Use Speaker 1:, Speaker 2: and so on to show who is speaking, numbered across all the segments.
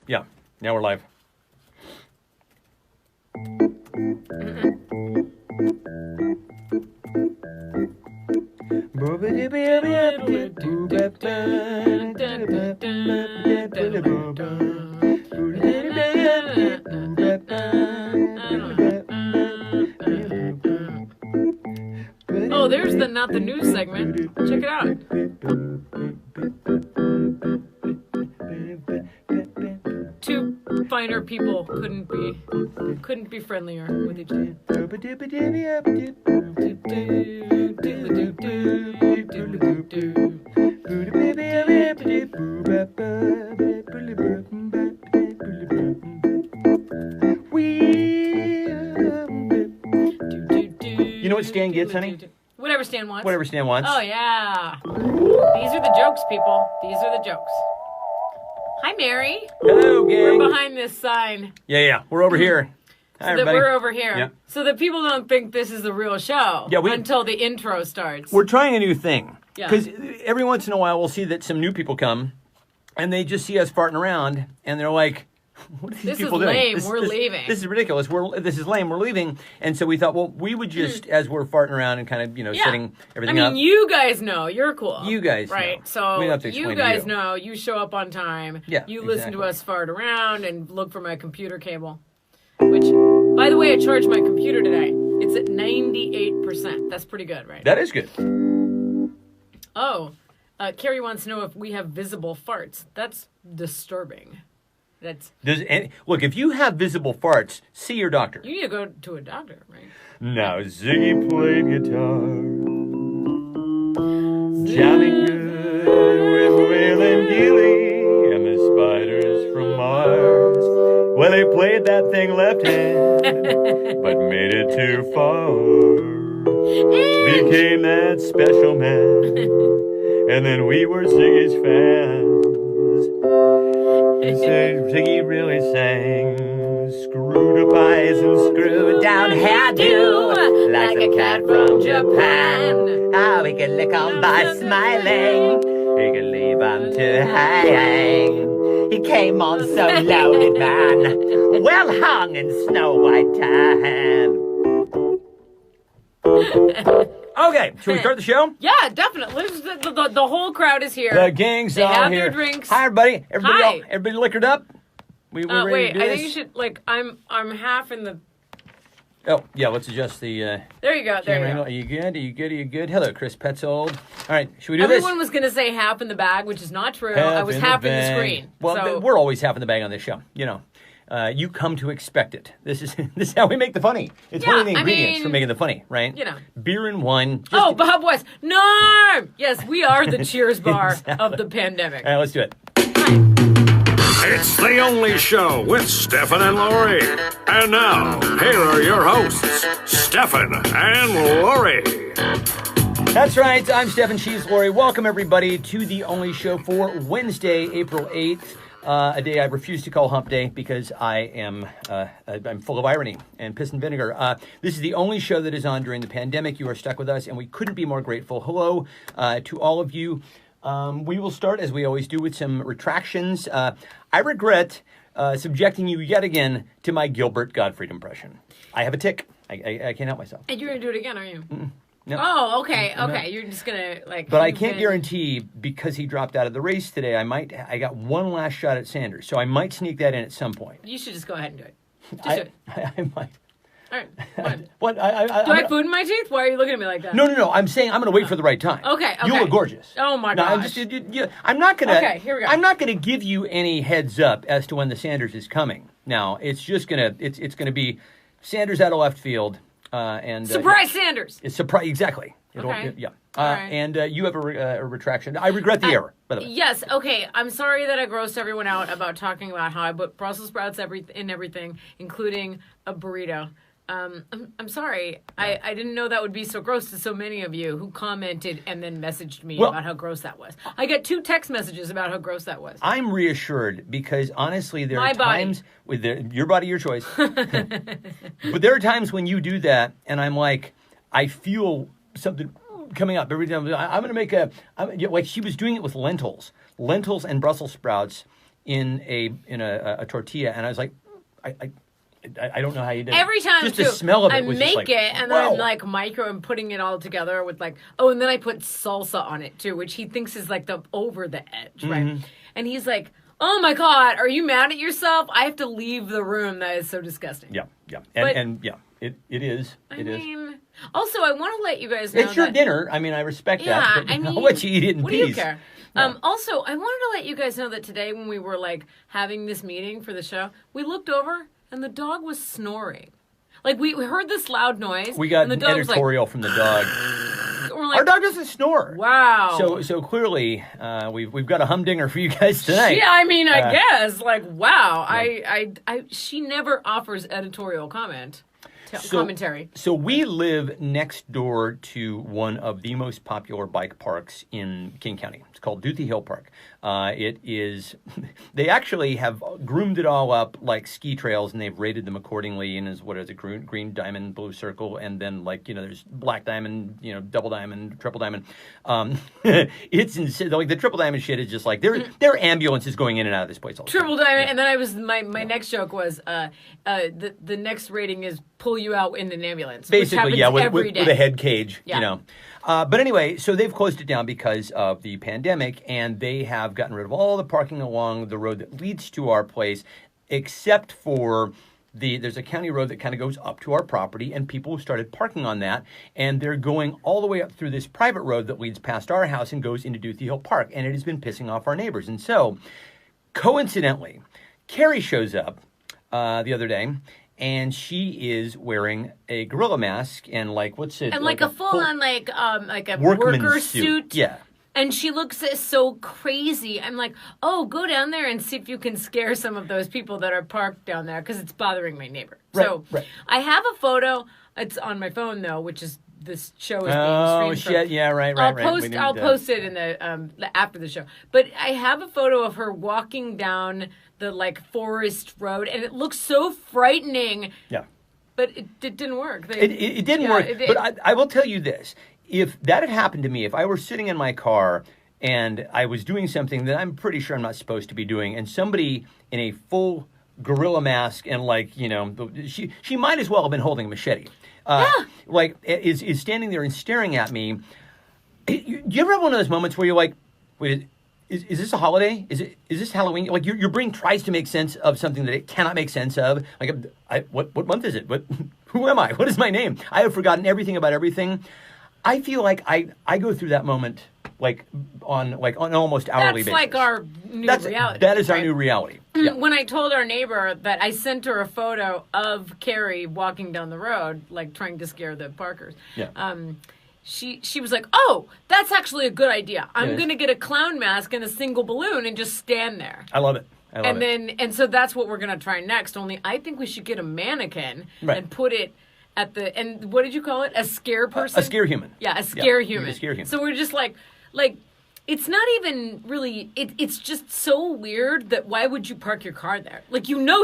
Speaker 1: Yeah. Now we're live.
Speaker 2: Oh, there's the not the news segment. Check it out. Two finer people couldn't be friendlier with each other.
Speaker 1: You know what Stan gets, honey?
Speaker 2: Whatever Stan wants.
Speaker 1: Whatever Stan wants.
Speaker 2: Oh, yeah. These are the jokes, people. These are the jokes. Hi, Mary.
Speaker 1: Hello, gang.
Speaker 2: We're behind this sign.
Speaker 1: Yeah. We're over here. Hi, everybody.
Speaker 2: We're over here.
Speaker 1: Yeah.
Speaker 2: So that people don't think this is the real show until the intro starts.
Speaker 1: We're trying a new thing.
Speaker 2: Yeah.
Speaker 1: Because every once in a while we'll see that some new people come and they just see us farting around and they're like, what are these people doing?
Speaker 2: This is lame. We're leaving.
Speaker 1: This is ridiculous. This is lame. We're leaving. And so we thought, well, we would just, as we're farting around and kind of, setting everything up.
Speaker 2: You guys know. You're cool.
Speaker 1: You guys
Speaker 2: right?
Speaker 1: know.
Speaker 2: So
Speaker 1: we don't have to explain
Speaker 2: you guys
Speaker 1: to you.
Speaker 2: know. You show up on time.
Speaker 1: Yeah,
Speaker 2: You listen to us fart around and look for my computer cable. Which, by the way, I charged my computer today. It's at 98%. That's pretty good, right?
Speaker 1: That is good.
Speaker 2: Oh, Carrie wants to know if we have visible farts. That's disturbing.
Speaker 1: Look, if you have visible farts, see your doctor.
Speaker 2: You need to go to a doctor, right?
Speaker 1: Now Ziggy played guitar, jamming good with Will and Gilly and the spiders from Mars. Well, he played that thing left hand, but made it too far. Became that special man, and then we were Ziggy's fans. Ziggy really sang, screwed up eyes and screwed down hairdo, like a cat from Japan. How he could lick on by smiling, he could leave on to hang. He came on so loaded, man, well hung in snow white tan. Okay, should we start the show?
Speaker 2: Yeah, definitely. The whole crowd is here.
Speaker 1: The gang's all here.
Speaker 2: They have their drinks.
Speaker 1: Hi, everybody.
Speaker 2: Hi.
Speaker 1: Everybody liquored up? We ready
Speaker 2: wait,
Speaker 1: to do
Speaker 2: I
Speaker 1: this?
Speaker 2: think you should, I'm half in the...
Speaker 1: Oh, yeah, let's adjust the...
Speaker 2: there you go, there you go.
Speaker 1: Are you good? Are you good? Hello, Chris Petzold. All right, should we do
Speaker 2: Everyone was going to say half in the bag, which is not true. I was half in the screen.
Speaker 1: Well, we're always half in the bag on this show, you come to expect it. This is how we make the funny. It's one of the ingredients for making the funny, right? Beer and wine.
Speaker 2: Bob West. No! Yes, we are the Cheers bar of the pandemic.
Speaker 1: All right, let's do it.
Speaker 3: It's the only show with Stefan and Lori. And now, here are your hosts, Stefan and Lori.
Speaker 1: That's right. I'm Stefan. She's Lori. Welcome, everybody, to the only show for Wednesday, April 8th. A day I refuse to call Hump Day because I'm full of irony and piss and vinegar. This is the only show that is on during the pandemic. You are stuck with us, and we couldn't be more grateful. Hello to all of you. We will start, as we always do, with some retractions. I regret subjecting you yet again to my Gilbert Gottfried impression. I have a tick. I can't help myself.
Speaker 2: And you're going to do it again, are you?
Speaker 1: No.
Speaker 2: Oh, okay.
Speaker 1: No.
Speaker 2: You're just going to,
Speaker 1: But I can't guarantee, because he dropped out of the race today, I got one last shot at Sanders, so I might sneak that in at some point.
Speaker 2: You should just go ahead and do it. Just do it.
Speaker 1: I might.
Speaker 2: All right. Fine.
Speaker 1: What?
Speaker 2: Do I have food in my teeth? Why are you looking at me like that?
Speaker 1: No. I'm saying I'm going to wait for the right time.
Speaker 2: Okay.
Speaker 1: You look gorgeous.
Speaker 2: Oh, my gosh.
Speaker 1: I'm not going to...
Speaker 2: Okay, here we go.
Speaker 1: I'm not going to give you any heads up as to when the Sanders is coming. Now, it's just going to... It's going to be Sanders out of left field. And
Speaker 2: Surprise Sanders!
Speaker 1: It's surprise... Exactly.
Speaker 2: Okay.
Speaker 1: Right. And you have a retraction. I regret the error, by the way.
Speaker 2: Yes, okay. I'm sorry that I grossed everyone out about talking about how I put Brussels sprouts in everything, including a burrito. I'm sorry. Yeah. I didn't know that would be so gross to so many of you who commented and then messaged me about how gross that was. I got 2 text messages about how gross that was.
Speaker 1: I'm reassured because, honestly, there are times with your body, your choice. But there are times when you do that, and I'm like, I feel something coming up every time. I'm going to make like she was doing it with lentils and Brussels sprouts. in a tortilla, and I was like, I don't know how you did it.
Speaker 2: Every time,
Speaker 1: just
Speaker 2: too,
Speaker 1: the smell of it
Speaker 2: I
Speaker 1: was
Speaker 2: make
Speaker 1: just like,
Speaker 2: it, and
Speaker 1: wow.
Speaker 2: then I'm like micro and putting it all together with like, oh, and then I put salsa on it too, which he thinks is like the over the edge, right? And he's like, oh my God, are you mad at yourself? I have to leave the room. That is so disgusting.
Speaker 1: Yeah.
Speaker 2: But-
Speaker 1: And yeah, it is.
Speaker 2: I
Speaker 1: It is.
Speaker 2: mean, also, I want to let you guys know
Speaker 1: It's your
Speaker 2: that,
Speaker 1: dinner. I mean, I respect
Speaker 2: Yeah,
Speaker 1: that. But
Speaker 2: I mean,
Speaker 1: I'll let you eat it in
Speaker 2: what
Speaker 1: peace.
Speaker 2: do you care?
Speaker 1: Yeah.
Speaker 2: Also, I wanted to let you guys know that today when we were like having this meeting for the show, we looked over and the dog was snoring. Like we heard this loud noise.
Speaker 1: We got
Speaker 2: and the
Speaker 1: an
Speaker 2: dog was
Speaker 1: editorial from the dog.
Speaker 2: like, we're like,
Speaker 1: Our dog doesn't snore.
Speaker 2: wow.
Speaker 1: So clearly, we've got a humdinger for you guys tonight.
Speaker 2: Yeah, I mean, I guess like wow. She never offers editorial commentary.
Speaker 1: So we live next door to one of the most popular bike parks in King County. It's called Duthie Hill Park. It is, they actually have groomed it all up like ski trails, and they've rated them accordingly. And what is it, green diamond, blue circle, and then there's black diamond, double diamond, triple diamond. It's insane. Like the triple diamond shit is just like there are ambulances going in and out of this place all the time.
Speaker 2: Triple diamond, and then my next joke was the next rating is pull you out in an ambulance.
Speaker 1: Basically,
Speaker 2: which
Speaker 1: yeah,
Speaker 2: happens every
Speaker 1: with
Speaker 2: day.
Speaker 1: a head cage,
Speaker 2: Yeah.
Speaker 1: But anyway, so they've closed it down because of the pandemic, and they have gotten rid of all the parking along the road that leads to our place, except for there's a county road that kind of goes up to our property, and people started parking on that, and they're going all the way up through this private road that leads past our house and goes into Duthie Hill Park, and it has been pissing off our neighbors. And so, coincidentally, Carrie shows up the other day, and she is wearing a gorilla mask and what's it?
Speaker 2: And like a full on like a
Speaker 1: workman
Speaker 2: worker
Speaker 1: suit.
Speaker 2: suit.
Speaker 1: Yeah.
Speaker 2: And she looks so crazy. I'm like, oh, go down there and see if you can scare some of those people that are parked down there because it's bothering my neighbor. So
Speaker 1: Right.
Speaker 2: I have a photo. It's on my phone though, which is this show is being
Speaker 1: Oh
Speaker 2: streamed
Speaker 1: shit!
Speaker 2: from.
Speaker 1: Yeah, right.
Speaker 2: I'll post it in the after the show. But I have a photo of her walking down the forest road, and it looks so frightening.
Speaker 1: Yeah.
Speaker 2: But it didn't work.
Speaker 1: It didn't work. But I will tell you this. If that had happened to me, if I were sitting in my car and I was doing something that I'm pretty sure I'm not supposed to be doing, and somebody in a full gorilla mask and she might as well have been holding a machete. Is standing there and staring at me. Do you ever have one of those moments where you're like, wait, is this a holiday? Is this Halloween? Like your brain tries to make sense of something that it cannot make sense of. Like, what month is it? Who am I? What is my name? I have forgotten everything about everything. I feel like I go through that moment on an almost hourly basis.
Speaker 2: That's like our new reality.
Speaker 1: That is our new reality. Yeah.
Speaker 2: When I told our neighbor that I sent her a photo of Carrie walking down the road, trying to scare the Parkers.
Speaker 1: Yeah.
Speaker 2: She was like, oh, that's actually a good idea. I'm
Speaker 1: Yes.
Speaker 2: going to get a clown mask and a single balloon and just stand there.
Speaker 1: I love it.
Speaker 2: And so that's what we're going to try next. Only I think we should get a mannequin and put it at and what did you call it? A scare person?
Speaker 1: A scare human.
Speaker 2: Yeah, a scare human.
Speaker 1: A scare human.
Speaker 2: So we're just like it's not even really, it's just so weird that why would you park your car there?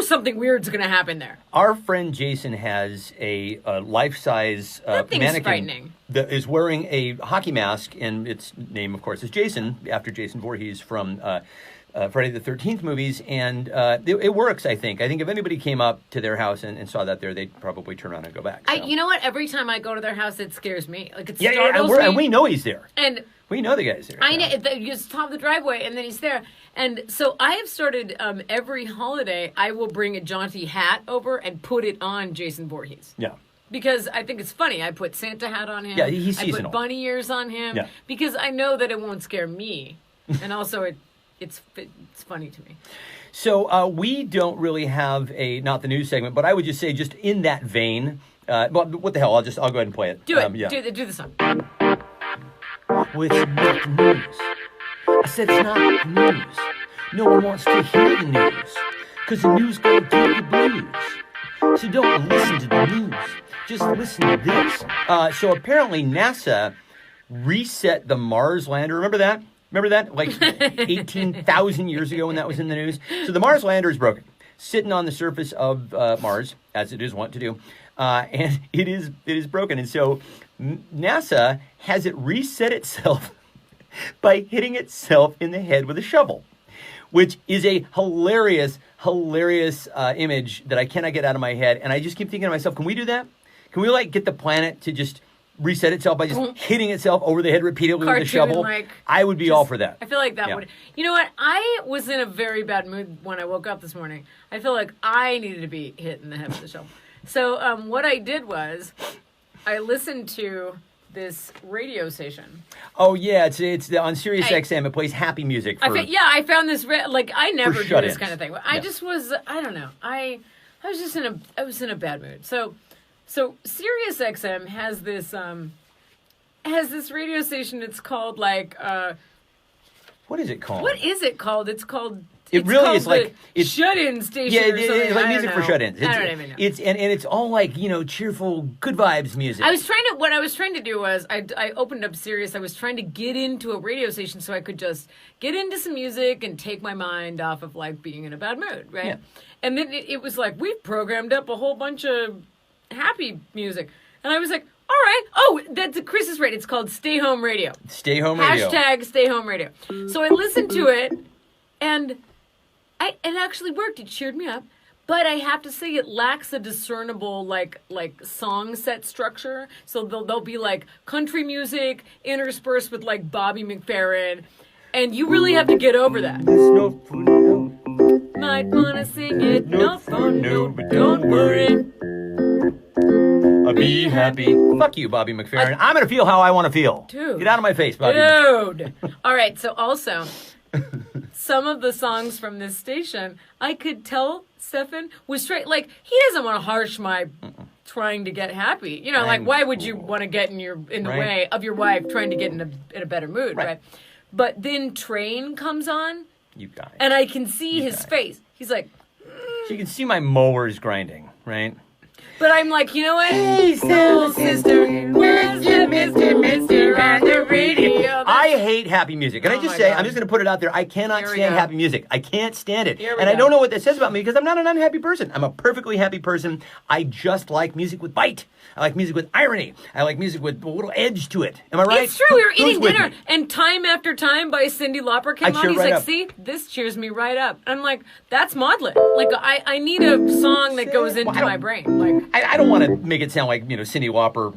Speaker 2: Something weird's going to happen there.
Speaker 1: Our friend Jason has a life-size mannequin
Speaker 2: frightening.
Speaker 1: that is wearing a hockey mask, and its name, of course, is Jason, after Jason Voorhees from Friday the 13th movies, and it works, I think. I think if anybody came up to their house and saw that there, they'd probably turn around and go back. So.
Speaker 2: You know what? Every time I go to their house, it scares me. It
Speaker 1: yeah,
Speaker 2: startles me.
Speaker 1: And we know he's there.
Speaker 2: And
Speaker 1: we know the guy's there.
Speaker 2: I know. You just top of the driveway, and then he's there. And so I have started every holiday, I will bring a jaunty hat over and put it on Jason Voorhees.
Speaker 1: Yeah.
Speaker 2: Because I think it's funny. I put Santa hat on him.
Speaker 1: Yeah, he's
Speaker 2: I
Speaker 1: seasonal.
Speaker 2: put bunny ears on him.
Speaker 1: Yeah.
Speaker 2: Because I know that it won't scare me. And also it's funny to me.
Speaker 1: So we don't really have not the news segment, but I would just say, just in that vein, what the hell? I'll go ahead and play it.
Speaker 2: Do it.
Speaker 1: Yeah.
Speaker 2: Do the song.
Speaker 1: Well, it's not the news. I said it's not the news. No one wants to hear the news, because the news gonna give you blues. So don't listen to the news. Just listen to this. So apparently NASA reset the Mars lander. Remember that? 18,000 years ago when that was in the news? So the Mars lander is broken, sitting on the surface of Mars, as it is wont to do. And it is broken. And so NASA has it reset itself by hitting itself in the head with a shovel, which is a hilarious image that I cannot get out of my head. And I just keep thinking to myself, can we do that? Can we like get the planet to just reset itself by just hitting itself over the head repeatedly with a shovel? I would be all for that.
Speaker 2: I feel like that would. You know what? I was in a very bad mood when I woke up this morning. I feel like I needed to be hit in the head with a shovel. So what I did was I listened to this radio station.
Speaker 1: Oh yeah, it's on Sirius XM. It plays happy music.
Speaker 2: I found this I never do this kind of thing. I just was I don't know. I was just in a bad mood. So Sirius XM has this radio station. It's called like
Speaker 1: what is it called?
Speaker 2: What is it called? It's called.
Speaker 1: It really is like
Speaker 2: it's shut-in station.
Speaker 1: Yeah,
Speaker 2: it's
Speaker 1: like music for shut-ins.
Speaker 2: I don't even know.
Speaker 1: It's all like cheerful, good vibes music.
Speaker 2: What I was trying to do was I opened up Sirius. I was trying to get into a radio station so I could just get into some music and take my mind off of like being in a bad mood, right?
Speaker 1: Yeah.
Speaker 2: And then it was like we've programmed up a whole bunch of happy music, and I was like, all right. Oh, that's Chris's rate. It's called Stay Home Radio.
Speaker 1: Stay Home Radio.
Speaker 2: # Stay Home Radio. So I listened to it, and it actually worked. It cheered me up. But I have to say it lacks a discernible like song set structure. So there'll be like country music interspersed with like Bobby McFerrin. And you really have to get over that.
Speaker 1: No for no.
Speaker 2: Might wanna sing it, no for no, but don't worry.
Speaker 1: Be happy. Fuck you, Bobby McFerrin. I'm going to feel how I want to feel.
Speaker 2: Dude.
Speaker 1: Get out of my face, Bobby.
Speaker 2: Dude. All right, so also, some of the songs from this station, I could tell Stefan was straight. Like, he doesn't want to harsh my trying to get happy. You know, like, why would you want to get in the way of your wife trying to get in a better mood, right? But then Train comes on.
Speaker 1: You guys.
Speaker 2: And I can see his face. He's like...
Speaker 1: So you can see my mowers grinding, right?
Speaker 2: But I'm like, you know what? Hey, soul sister, where's your Mr. on the radio?
Speaker 1: I hate happy music. Can I just say, I'm just going to put it out there, I cannot stand happy music. I can't stand it. And I don't know what that says about me because I'm not an unhappy person. I'm a perfectly happy person. I just like music with bite. I like music with irony. I like music with a little edge to it. Am I right?
Speaker 2: It's true. We were eating dinner, and Time After Time by Cyndi Lauper came on. He's like, see, this cheers me right up. And I'm like, that's maudlin. Like, I need a song that goes into my brain. Like,
Speaker 1: I don't want to make it sound like, Cyndi Lauper,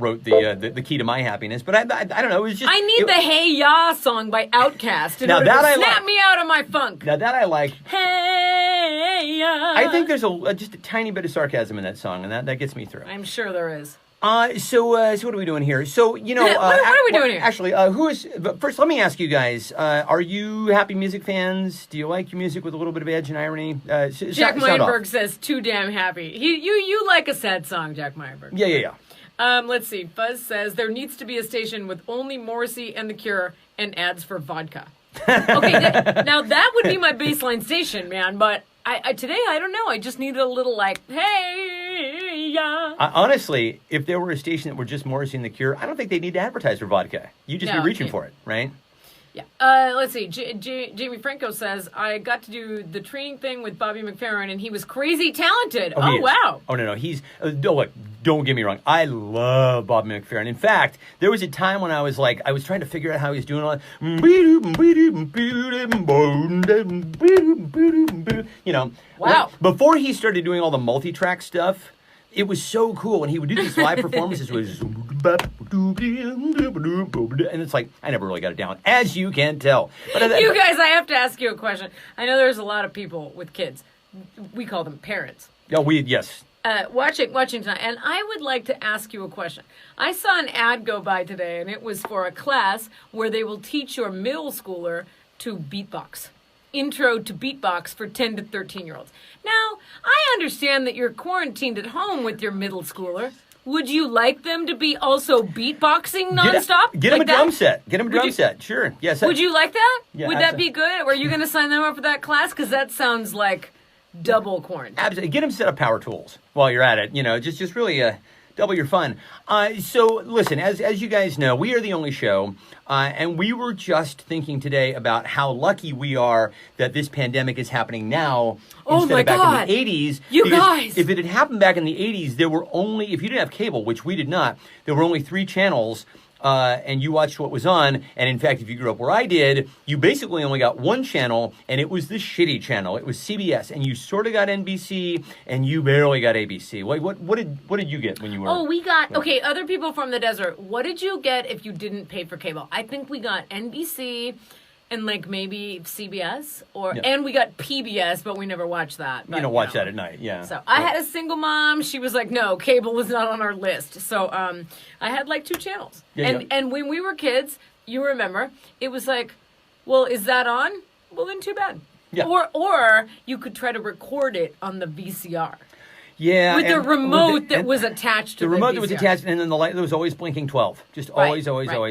Speaker 1: wrote the key to my happiness, but I don't know. It was just...
Speaker 2: I need the Hey Ya song by Outkast in order to snap me out of my funk.
Speaker 1: Now that I like.
Speaker 2: Hey Ya.
Speaker 1: I think there's just a tiny bit of sarcasm in that song, and that gets me through.
Speaker 2: I'm sure there is.
Speaker 1: So what are we doing here? So,
Speaker 2: what are we doing here?
Speaker 1: Actually, first, let me ask you guys, are you happy music fans? Do you like your music with a little bit of edge and irony?
Speaker 2: Jack Meyerberg says, too damn happy. You like a sad song, Jack Meyerberg.
Speaker 1: Yeah.
Speaker 2: Let's see. Fuzz says, there needs to be a station with only Morrissey and The Cure and ads for vodka. Okay, now that would be my baseline station, man, but today, I don't know. I just needed a little like, hey, yeah.
Speaker 1: Honestly, if there were a station that were just Morrissey and The Cure, I don't think they need to advertise for vodka. You'd just be reaching for it, right?
Speaker 2: Yeah. Let's see. Jamie Franco says, I got to do the training thing with Bobby McFerrin, and he was crazy talented. Oh wow.
Speaker 1: Oh, no. He's... look, don't get me wrong. I love Bobby McFerrin. In fact, there was a time when I was trying to figure out how he was doing all that.
Speaker 2: Wow.
Speaker 1: Before he started doing all the multi-track stuff, it was so cool. And he would do these live performances with... And it's like, I never really got it down, as you can tell. But
Speaker 2: you guys, I have to ask you a question. I know there's a lot of people with kids. We call them parents.
Speaker 1: Oh, yes.
Speaker 2: Watching tonight, and I would like to ask you a question. I saw an ad go by today, and it was for a class where they will teach your middle schooler to beatbox. Intro to beatbox for 10 to 13-year-olds. Now, I understand that you're quarantined at home with your middle schooler. Would you like them to be also beatboxing nonstop?
Speaker 1: Get them a drum set. Get them a drum set. Sure. Yes.
Speaker 2: Would you like that?
Speaker 1: Yeah,
Speaker 2: would that be good? Or are you going to sign them up for that class? Because that sounds like double quarantine.
Speaker 1: Absolutely. Get them set up power tools while you're at it. Just really double your fun. So listen, as you guys know, we are the only show, and we were just thinking today about how lucky we are that this pandemic is happening now instead of back in the 80s.
Speaker 2: You guys!
Speaker 1: If it had happened back in the 80s, there were only, if you didn't have cable, which we did not, there were only 3 channels and you watched what was on. And in fact, if you grew up where I did, you basically only got one channel, and it was the shitty channel. It was CBS, and you sort of got NBC, and you barely got ABC. What did you get when you were?
Speaker 2: Oh, we got other people from the desert. What did you get if you didn't pay for cable? I think we got NBC. And like maybe CBS and we got PBS, but we never watched that. But,
Speaker 1: you don't watch that at night, yeah.
Speaker 2: So I had a single mom. She was like, no, cable was not on our list. So I had like 2 channels. And when we were kids, you remember, it was like, well, is that on? Well, then too bad.
Speaker 1: Yeah.
Speaker 2: Or you could try to record it on the VCR.
Speaker 1: Yeah,
Speaker 2: with the remote that was attached to the
Speaker 1: remote
Speaker 2: VCR.
Speaker 1: that was attached, and then the light that was always blinking 12. Just always.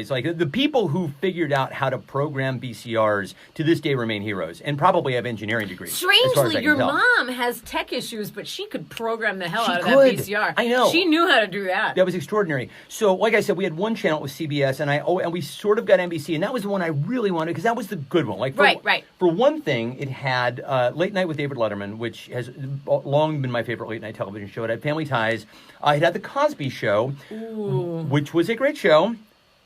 Speaker 1: Like the people who figured out how to program VCRs to this day remain heroes, and probably have engineering degrees.
Speaker 2: Strangely, your mom has tech issues, but she could program the hell out of that VCR.
Speaker 1: I know.
Speaker 2: She knew how to do that.
Speaker 1: That was extraordinary. So, like I said, we had one channel with CBS, and we sort of got NBC, and that was the one I really wanted because that was the good one. Like for one thing, it had Late Night with David Letterman, which has long been my favorite late night television show. It had Family Ties. It had The Cosby Show, which was a great show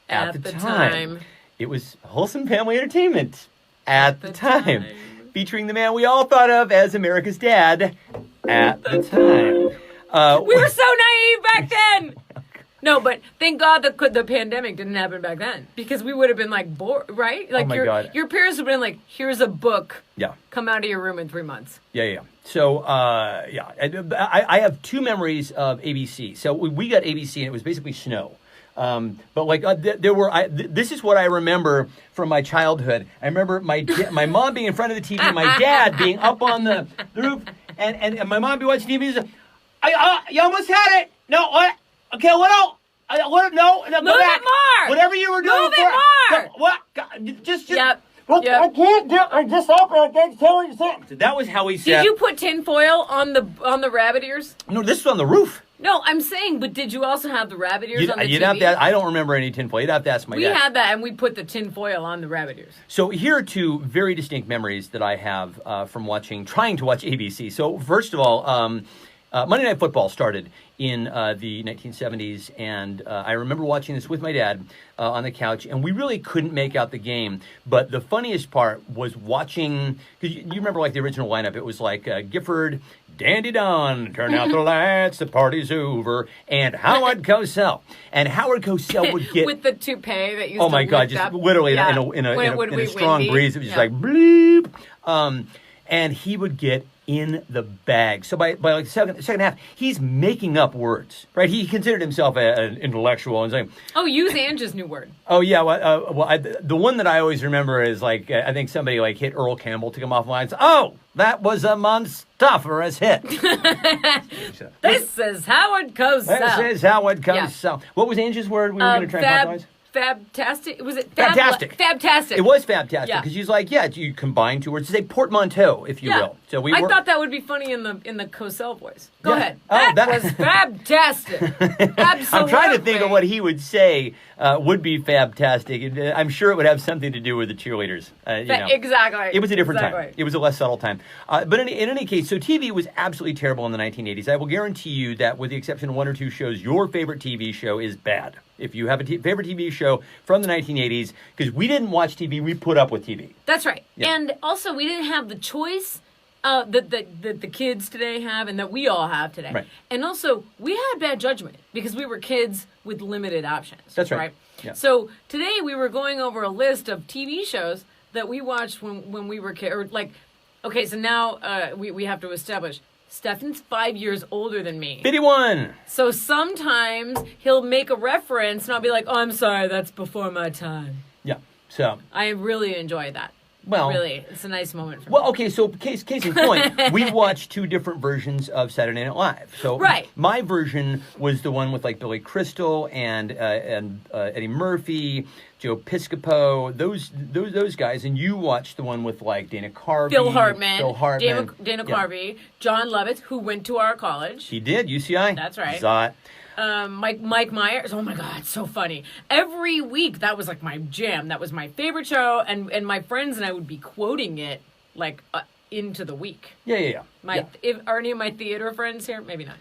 Speaker 1: at the time. It was wholesome family entertainment at the time. Featuring the man we all thought of as America's dad at the time.
Speaker 2: We were so naive back then. No, but thank God the pandemic didn't happen back then, because we would have been like bored, right? Like your parents would have been like, "Here's a book.
Speaker 1: Yeah,
Speaker 2: come out of your room in 3 months."
Speaker 1: Yeah. So I have 2 memories of ABC. So we got ABC, and it was basically snow. But like there were. This is what I remember from my childhood. I remember my mom being in front of the TV, my dad being up on the roof, and my mom be watching TV. And you almost had it. No, what? Okay, what else? No, go
Speaker 2: Move
Speaker 1: back.
Speaker 2: It more.
Speaker 1: Whatever you were doing
Speaker 2: Move
Speaker 1: before.
Speaker 2: It more.
Speaker 1: What? Just.
Speaker 2: Yep.
Speaker 1: Well, yep. I can't do it. I just opened. I can't tell what you're saying. So that was how we said.
Speaker 2: Did you put tinfoil on the rabbit ears?
Speaker 1: No, this was on the roof.
Speaker 2: No, I'm saying, but did you also have the rabbit ears on the
Speaker 1: you'd
Speaker 2: TV?
Speaker 1: Have to, I don't remember any tinfoil. You'd have to ask my dad.
Speaker 2: We had that, and we put the tinfoil on the rabbit ears.
Speaker 1: So here are 2 very distinct memories that I have from trying to watch ABC. So first of all, Monday Night Football started in the 1970s, and I remember watching this with my dad on the couch, and we really couldn't make out the game. But the funniest part was watching, because you remember like the original lineup, it was like Gifford, Dandy Don, turn out the lights, the party's over, and Howard Cosell. And Howard Cosell would get...
Speaker 2: with the toupee that used
Speaker 1: oh my God, just
Speaker 2: up.
Speaker 1: literally in a strong breeze. It was just like bleep. And he would get in the bag. So by like the second half, he's making up words, right? He considered himself an intellectual and saying,
Speaker 2: "Oh, use Ange's new word."
Speaker 1: Oh yeah, the one that I always remember is like I think somebody like hit Earl Campbell, took him off lines. Oh, that was a monstrous hit.
Speaker 2: This is Howard Cosell.
Speaker 1: This is Howard Cosell. Yeah. What was Ange's word we were going to try and popularize?
Speaker 2: Fabtastic. Was it
Speaker 1: Fabtastic?
Speaker 2: Fabtastic.
Speaker 1: It was fabtastic because she's like, you combine 2 words to say portmanteau, if you will. So
Speaker 2: I thought that would be funny in the Cosell voice. Go ahead.
Speaker 1: Oh,
Speaker 2: that was fabtastic. Absolutely.
Speaker 1: I'm trying to think of what he would say would be fabtastic. I'm sure it would have something to do with the cheerleaders.
Speaker 2: Exactly.
Speaker 1: It was a different time. It was a less subtle time. But in any case, so TV was absolutely terrible in the 1980s. I will guarantee you that, with the exception of 1 or 2 shows, your favorite TV show is bad. If you have a favorite TV show from the 1980s, because we didn't watch TV, we put up with TV.
Speaker 2: That's right. Yeah. And also, we didn't have the choice that the kids today have and that we all have today.
Speaker 1: Right.
Speaker 2: And also, we had bad judgment because we were kids with limited options.
Speaker 1: That's right. Yeah.
Speaker 2: So today we were going over a list of TV shows that we watched when we were kids. Or like, okay, so now we have to establish Stefan's 5 years older than me.
Speaker 1: 51.
Speaker 2: So sometimes he'll make a reference and I'll be like, oh, I'm sorry, that's before my time.
Speaker 1: Yeah. So
Speaker 2: I really enjoy that. Well, really, it's a nice moment for me.
Speaker 1: Well, okay, so case in point, we watched 2 different versions of Saturday Night Live. So my version was the one with like Billy Crystal and Eddie Murphy, Joe Piscopo, those guys, and you watched the one with like Dana Carvey,
Speaker 2: Phil Hartman,
Speaker 1: Dana
Speaker 2: Carvey, John Lovitz, who went to our college.
Speaker 1: He did, UCI.
Speaker 2: That's right.
Speaker 1: Zot.
Speaker 2: Mike Myers. Oh my God, so funny. Every week, that was like my jam. That was my favorite show, and my friends and I would be quoting it like into the week.
Speaker 1: Yeah.
Speaker 2: Are any of my theater friends here? Maybe not.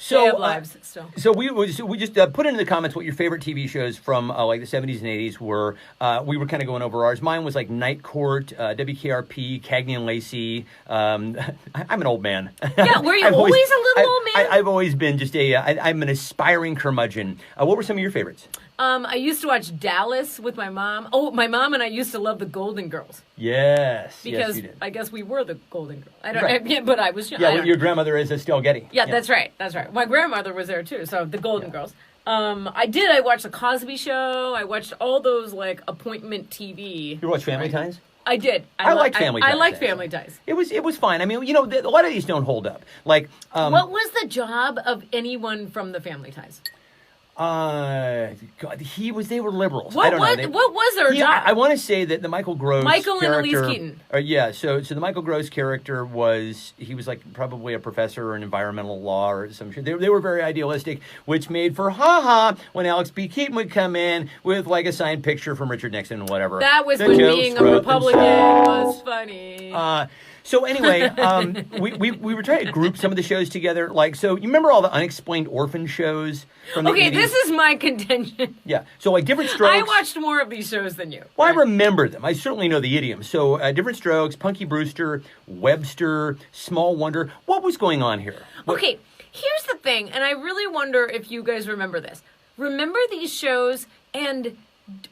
Speaker 1: So,
Speaker 2: they have lives still.
Speaker 1: So we just put into the comments what your favorite TV shows from like the 70s and 80s were. We were kind of going over ours. Mine was like Night Court, WKRP, Cagney and Lacey. I'm an old man.
Speaker 2: Yeah, were you always a little old man?
Speaker 1: I've always been just I'm an aspiring curmudgeon. What were some of your favorites?
Speaker 2: I used to watch Dallas with my mom. Oh, my mom and I used to love the Golden Girls.
Speaker 1: Yes,
Speaker 2: because
Speaker 1: you did.
Speaker 2: I guess we were the Golden Girls. I don't.
Speaker 1: Right.
Speaker 2: Yeah, but I was.
Speaker 1: Yeah, your grandmother is Estelle Getty.
Speaker 2: Yeah, that's right. That's right. My grandmother was there too. So the Golden Girls. I watched the Cosby Show. I watched all those like appointment TV.
Speaker 1: You watched Family Ties?
Speaker 2: I did.
Speaker 1: I liked Family Ties.
Speaker 2: I liked Family Ties.
Speaker 1: It was fine. I mean, a lot of these don't hold up. Like,
Speaker 2: what was the job of anyone from the Family Ties?
Speaker 1: God, they were liberals.
Speaker 2: What
Speaker 1: I don't know.
Speaker 2: What was their job?
Speaker 1: I want to say that the Michael Gross
Speaker 2: Michael
Speaker 1: character,
Speaker 2: and Elise Keaton.
Speaker 1: So the Michael Gross character was like probably a professor in environmental law or some shit. They were very idealistic, which made for when Alex B. Keaton would come in with like a signed picture from Richard Nixon and whatever.
Speaker 2: That was when being a Republican was funny.
Speaker 1: So anyway, we were trying to group some of the shows together. Like, so you remember all the unexplained orphan shows from the 80s?
Speaker 2: This is my contention.
Speaker 1: Yeah. So like Different Strokes.
Speaker 2: I watched more of these shows than you.
Speaker 1: Well, I remember them. I certainly know the idioms. So Different Strokes, Punky Brewster, Webster, Small Wonder. What was going on here?
Speaker 2: Okay, here's the thing, and I really wonder if you guys remember this. Remember these shows, and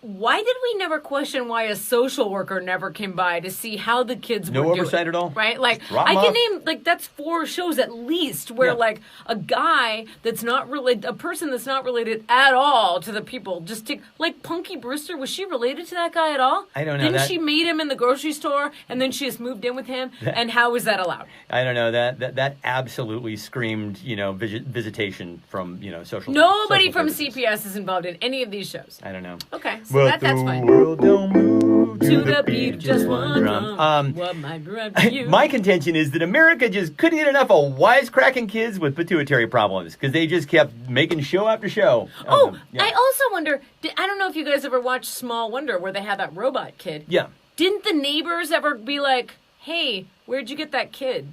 Speaker 2: why did we never question why a social worker never came by to see how the kids were doing?
Speaker 1: No oversight at all?
Speaker 2: Right? Like, I can name, like, that's 4 shows at least where, like, a guy that's not related, a person that's not related at all to the people, just take, like, Punky Brewster, was she related to that guy at all?
Speaker 1: I don't know.
Speaker 2: Didn't she meet him in the grocery store, and then she just moved in with him? And how was that allowed?
Speaker 1: I don't know. That absolutely screamed, visitation from, social.
Speaker 2: Nobody from
Speaker 1: services.
Speaker 2: CPS is involved in any of these shows.
Speaker 1: I don't know.
Speaker 2: Okay, so that's fine.
Speaker 1: World don't move
Speaker 2: To the beat of just one drum. What might drive you?
Speaker 1: My contention is that America just couldn't get enough of wisecracking kids with pituitary problems because they just kept making show after show.
Speaker 2: I also wonder, I don't know if you guys ever watched Small Wonder where they had that robot kid.
Speaker 1: Yeah.
Speaker 2: Didn't the neighbors ever be like, hey, where'd you get that kid?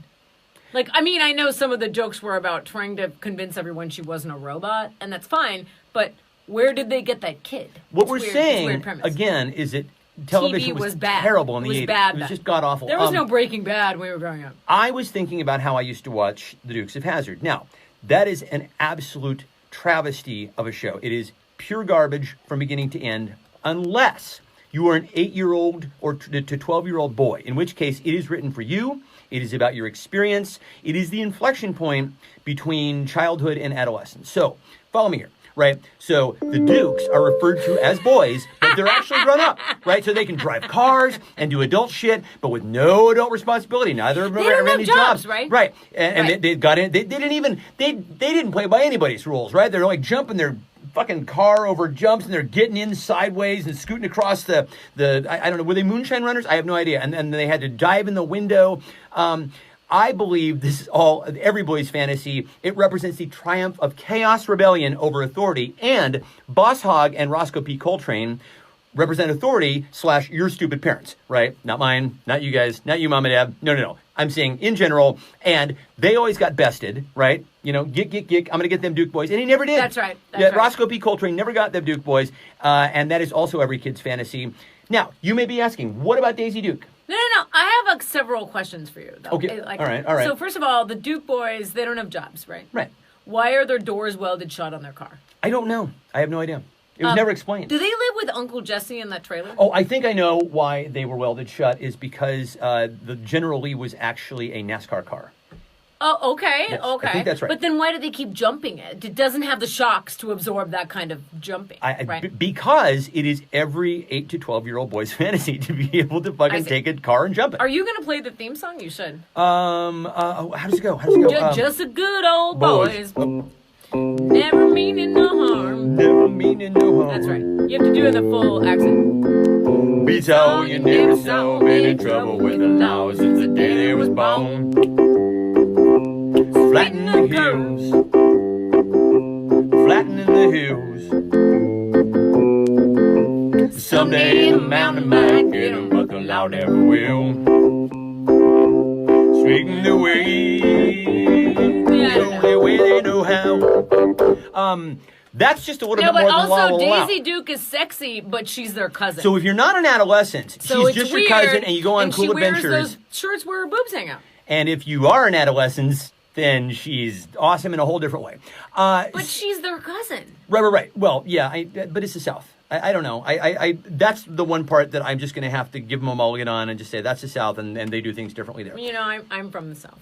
Speaker 2: Like, I mean, I know some of the jokes were about trying to convince everyone she wasn't a robot, and that's fine, but where did they get that kid?
Speaker 1: What we're saying, again, is that television was terrible in the 80s. It was just god-awful.
Speaker 2: There was no Breaking Bad when we were growing up.
Speaker 1: I was thinking about how I used to watch The Dukes of Hazzard. Now, that is an absolute travesty of a show. It is pure garbage from beginning to end, unless you are an 8-year-old or to 12-year-old boy, in which case it is written for you. It is about your experience. It is the inflection point between childhood and adolescence. So, follow me here. Right, so the Dukes are referred to as boys, but they're actually grown up, right? So they can drive cars and do adult shit, but with no adult responsibility. Neither of them have any jobs,
Speaker 2: right?
Speaker 1: Right, and they got in. They didn't play by anybody's rules, right? They're like jumping their fucking car over jumps, and they're getting in sideways and scooting across the I don't know, were they moonshine runners? I have no idea. And then they had to dive in the window. I believe this is all every boy's fantasy. It represents the triumph of chaos rebellion over authority. And Boss Hogg and Roscoe P. Coltrane represent authority / your stupid parents, right? Not mine, not you guys, not you, mom and dad. No. I'm saying in general. And they always got bested, right? Gick. I'm going to get them Duke boys. And he never did.
Speaker 2: That's right.
Speaker 1: Roscoe P. Coltrane never got them Duke boys. And that is also every kid's fantasy. Now, you may be asking, what about Daisy Duke?
Speaker 2: No. I have several questions for you, though.
Speaker 1: Okay. All right.
Speaker 2: So, first of all, the Duke boys, they don't have jobs, right?
Speaker 1: Right.
Speaker 2: Why are their doors welded shut on their car?
Speaker 1: I don't know. I have no idea. It was never explained.
Speaker 2: Do they live with Uncle Jesse in that trailer?
Speaker 1: Oh, I think I know why they were welded shut is because the General Lee was actually a NASCAR car.
Speaker 2: Oh, okay,
Speaker 1: yes,
Speaker 2: okay.
Speaker 1: I think that's right.
Speaker 2: But then why do they keep jumping it? It doesn't have the shocks to absorb that kind of jumping, right?
Speaker 1: Because it is every 8 to 12-year-old boy's fantasy to be able to fucking take a car and jump it.
Speaker 2: Are you going to play the theme song? You should.
Speaker 1: How does it go?
Speaker 2: Just a good old boys. Never meaning no harm.
Speaker 1: Never meaning no harm.
Speaker 2: That's right. You have to do it in the full accent.
Speaker 1: Be so you never so been in trouble with the law since the day they was born. Flatten the hills, flattening the hills. Someday the mountain might get 'em, but the law never will. Speaking the way, the only way they know how. That's just a little bit more than
Speaker 2: No, but also
Speaker 1: la.
Speaker 2: Daisy Duke is sexy, but she's their cousin.
Speaker 1: So if you're not an adolescent,
Speaker 2: So
Speaker 1: she's
Speaker 2: it's
Speaker 1: just
Speaker 2: weird,
Speaker 1: your cousin, and you go on
Speaker 2: and
Speaker 1: cool
Speaker 2: she wears
Speaker 1: adventures.
Speaker 2: those shirts where her boobs hang out.
Speaker 1: And if you are an adolescent, then she's awesome in a whole different way.
Speaker 2: But she's their cousin.
Speaker 1: Right. Well, yeah, but it's the South. I don't know. I that's the one part that I'm just going to have to give them a mulligan on and just say that's the South, and they do things differently there.
Speaker 2: You know, I'm from the South.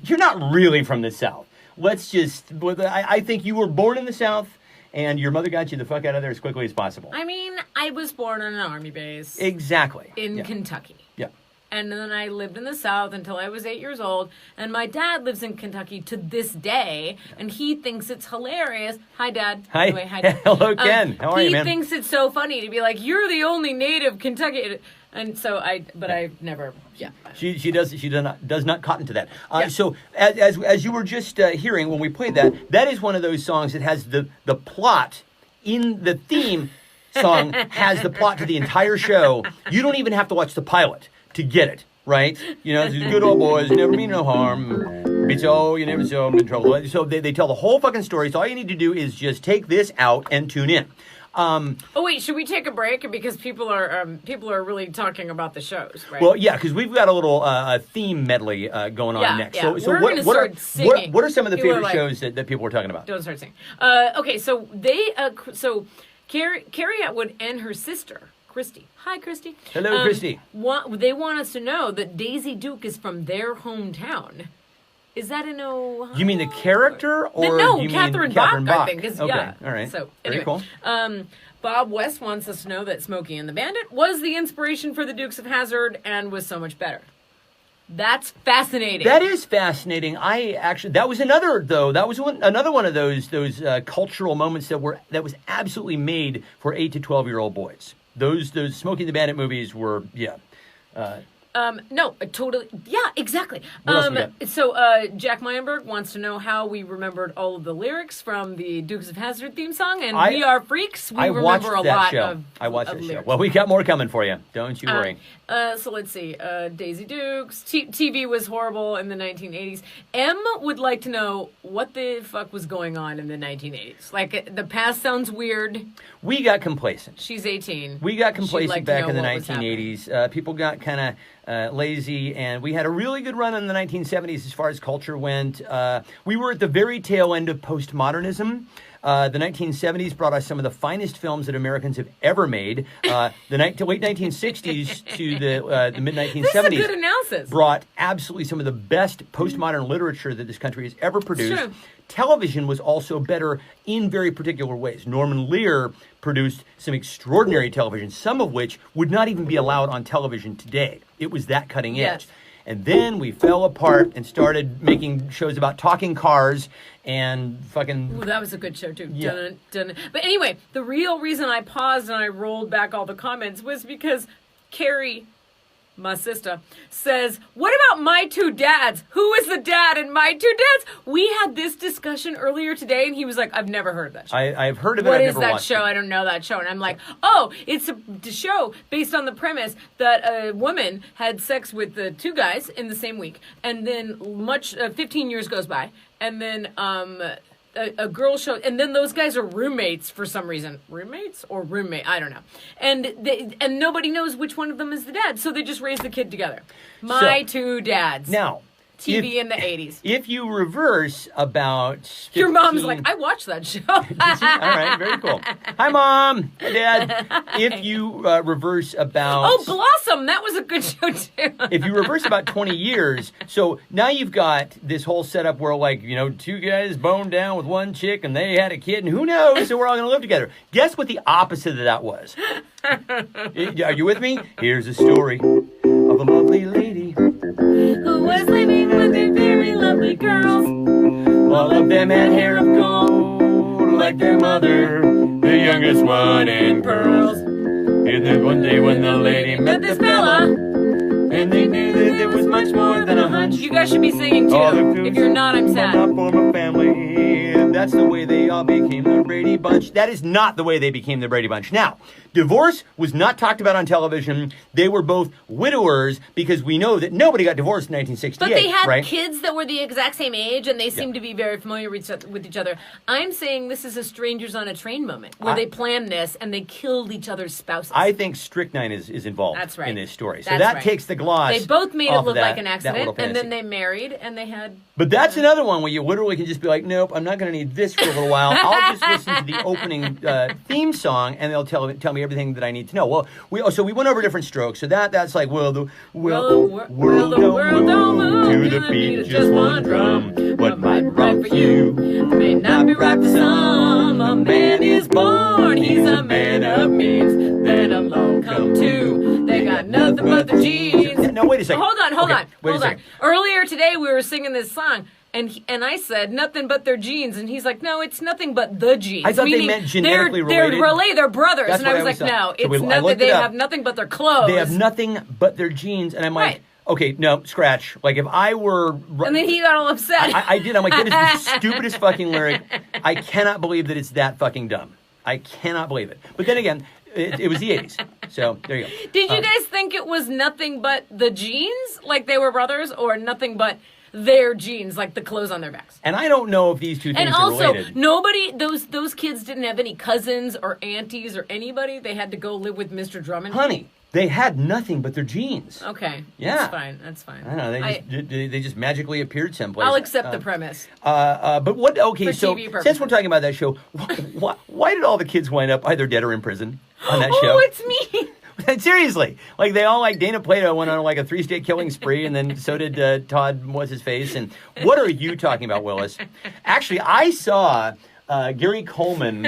Speaker 1: You're not really from the South. Let's just. I think you were born in the South, and your mother got you the fuck out of there as quickly as possible.
Speaker 2: I mean, I was born on an army base.
Speaker 1: Exactly.
Speaker 2: In Kentucky.
Speaker 1: Yeah.
Speaker 2: And then I lived in the South until I was 8 years old. And my dad lives in Kentucky to this day. And he thinks it's hilarious. Hi, Dad.
Speaker 1: Hi.
Speaker 2: Anyway, hi, Dad.
Speaker 1: Hello, Ken. How are you, man?
Speaker 2: He thinks it's so funny to be like, you're the only native Kentucky. And so I've never, yeah.
Speaker 1: She does not cotton to that.
Speaker 2: Yeah.
Speaker 1: So as you were just hearing when we played that is one of those songs that has the plot in the theme song has the plot to the entire show. You don't even have to watch the pilot to get it, right? You know, these good old boys never mean no harm. Beats all you never saw them in trouble. So they tell the whole fucking story. So all you need to do is just take this out and tune in.
Speaker 2: Oh wait, should we take a break because people are really talking about the shows, right?
Speaker 1: Well, yeah, because we've got a little theme medley going on next.
Speaker 2: Yeah.
Speaker 1: So
Speaker 2: We're gonna start singing.
Speaker 1: what are some of the
Speaker 2: People
Speaker 1: favorite
Speaker 2: are like,
Speaker 1: shows that people are talking about?
Speaker 2: Don't start singing. Okay, so Carrie Atwood and her sister Christy. Hi, Christy.
Speaker 1: Hello, Christy.
Speaker 2: They want us to know that Daisy Duke is from their hometown. Is that in Ohio?
Speaker 1: You mean the character, or
Speaker 2: no?
Speaker 1: you
Speaker 2: Catherine
Speaker 1: mean
Speaker 2: Bach,
Speaker 1: Catherine Bach?
Speaker 2: I think.
Speaker 1: Okay,
Speaker 2: Yeah.
Speaker 1: all right.
Speaker 2: So
Speaker 1: Very
Speaker 2: anyway,
Speaker 1: cool.
Speaker 2: Bob West wants us to know that Smokey and the Bandit was the inspiration for the Dukes of Hazzard and was so much better. That's fascinating.
Speaker 1: That is fascinating. That was another one of those cultural moments that was absolutely made for 8 to 12-year-old boys. Those Smokey and the Bandit movies were
Speaker 2: No, totally. Yeah, exactly.
Speaker 1: What else we got?
Speaker 2: So, Jack Meyerberg wants to know how we remembered all of the lyrics from the Dukes of Hazzard theme song, and we are freaks. We remember a lot of
Speaker 1: I watched that show.
Speaker 2: lyrics.
Speaker 1: Well, we got more coming for you. Don't you worry.
Speaker 2: So let's see. Daisy Dukes. TV was horrible in the 1980s. M would like to know what the fuck was going on in the 1980s. Like, the past sounds weird.
Speaker 1: We got complacent.
Speaker 2: She's 18.
Speaker 1: We got complacent
Speaker 2: like to
Speaker 1: back
Speaker 2: know
Speaker 1: in the
Speaker 2: what was
Speaker 1: 1980s. People got kind of lazy, and we had a really good run in the 1970s as far as culture went. We were at the very tail end of postmodernism. The 1970s brought us some of the finest films that Americans have ever made. The late 1960s to the mid-1970s
Speaker 2: This is a good analysis.
Speaker 1: brought absolutely some of the best postmodern literature that this country has ever produced.
Speaker 2: True.
Speaker 1: Television was also better in very particular ways. Norman Lear produced some extraordinary television, some of which would not even be allowed on television today. It was that cutting edge.
Speaker 2: Yes.
Speaker 1: And then we fell apart and started making shows about talking cars and fucking...
Speaker 2: Ooh, that was a good show, too.
Speaker 1: Yeah.
Speaker 2: Dun, dun. But anyway, the real reason I paused and I rolled back all the comments was because Carrie, my sister, says, what about My Two Dads? Who is the dad in My Two Dads? We had this discussion earlier today, and he was like, I've never heard of that show.
Speaker 1: I've heard of it,
Speaker 2: What
Speaker 1: I've
Speaker 2: is
Speaker 1: never
Speaker 2: that
Speaker 1: watched
Speaker 2: show?
Speaker 1: it.
Speaker 2: I don't know that show. And I'm like, oh, it's a show based on the premise that a woman had sex with the two guys in the same week. And then 15 years goes by. And then a girl show, and then those guys are roommates for some reason. Roommates or roommate? I don't know. And nobody knows which one of them is the dad. So they just raise the kid together. My Two Dads.
Speaker 1: Now...
Speaker 2: TV in the 80s.
Speaker 1: If you reverse about 15...
Speaker 2: Your mom's like, I watched that show.
Speaker 1: All right, very cool. Hi, Mom. Hi, Dad. If you reverse about...
Speaker 2: Oh, Blossom. That was a good show, too.
Speaker 1: If you reverse about 20 years, so now you've got this whole setup where, like, you know, two guys boned down with one chick and they had a kid, and who knows, so we're all going to live together. Guess what the opposite of that was? Are you with me? Here's a story of a lovely lady
Speaker 2: Who was living with a very lovely girls.
Speaker 1: all of them had hair of gold, like their mother, the youngest one in pearls. And then one day when the lady met this fella, and they knew that there was much more than a hunch.
Speaker 2: You guys should be singing,
Speaker 1: All the
Speaker 2: too.
Speaker 1: clues
Speaker 2: If you're not, I'm sad.
Speaker 1: From a family, that's the way they they all became the Brady Bunch. That is not the way they became the Brady Bunch. Now, divorce was not talked about on television. They were both widowers because we know that nobody got divorced in 1968.
Speaker 2: But they had
Speaker 1: right?
Speaker 2: kids that were the exact same age, and they seemed to be very familiar with each other. I'm saying this is a strangers on a train moment, where they planned this and they killed each other's spouses.
Speaker 1: I think strychnine is involved
Speaker 2: That's right.
Speaker 1: in this story. So
Speaker 2: That's
Speaker 1: that
Speaker 2: right.
Speaker 1: takes the gloss.
Speaker 2: They both made it
Speaker 1: off
Speaker 2: look
Speaker 1: of
Speaker 2: like an
Speaker 1: that little
Speaker 2: accident, and then
Speaker 1: fantasy.
Speaker 2: they married, and they had...
Speaker 1: But that's another one where you literally can just be like, nope, I'm not going to need this for a little while. I'll just listen to the opening theme song, and they'll tell me everything that I need to know. Well, we went over different strokes. So that's like, the world don't move to the beat of just one drum. What might be right for you may not be right for some. A man is born, he's a man of means. Then along come two, they got nothing but the genes. No, wait a second.
Speaker 2: Hold on.
Speaker 1: Wait a second.
Speaker 2: Earlier today, we were singing this song, and I said nothing but their genes, and he's like, no, it's nothing but the genes.
Speaker 1: I thought they meant genetically related.
Speaker 2: They're brothers,
Speaker 1: That's
Speaker 2: and I
Speaker 1: what
Speaker 2: was like,
Speaker 1: thought.
Speaker 2: no,
Speaker 1: So
Speaker 2: it's nothing. They have nothing but their clothes.
Speaker 1: They have nothing but their genes, and I'm like,
Speaker 2: Right.
Speaker 1: okay, no, scratch. Like if I were,
Speaker 2: and then he got all upset.
Speaker 1: I did. I'm like, that is the stupidest fucking lyric. I cannot believe that it's that fucking dumb. I cannot believe it. But then again, it was the 80s. So there you go.
Speaker 2: Did you guys think it was nothing but the genes, like they were brothers, or nothing but their genes, like the clothes on their backs?
Speaker 1: And I don't know if these two things
Speaker 2: And
Speaker 1: are
Speaker 2: also,
Speaker 1: related.
Speaker 2: nobody, those kids didn't have any cousins or aunties or anybody. They had to go live with Mr. Drummond.
Speaker 1: Honey, they had nothing but their genes.
Speaker 2: Okay.
Speaker 1: Yeah.
Speaker 2: That's fine.
Speaker 1: I don't know. They just magically appeared someplace.
Speaker 2: I'll accept the premise.
Speaker 1: But what? Okay,
Speaker 2: For
Speaker 1: so
Speaker 2: TV purposes.
Speaker 1: since we're talking about that show, why did all the kids wind up either dead or in prison on that show?
Speaker 2: Oh, it's me.
Speaker 1: Seriously, like they all, like Dana Plato went on like a 3-state killing spree, and then so did Todd, what's his face? And what are you talking about, Willis? Actually, I saw Gary Coleman.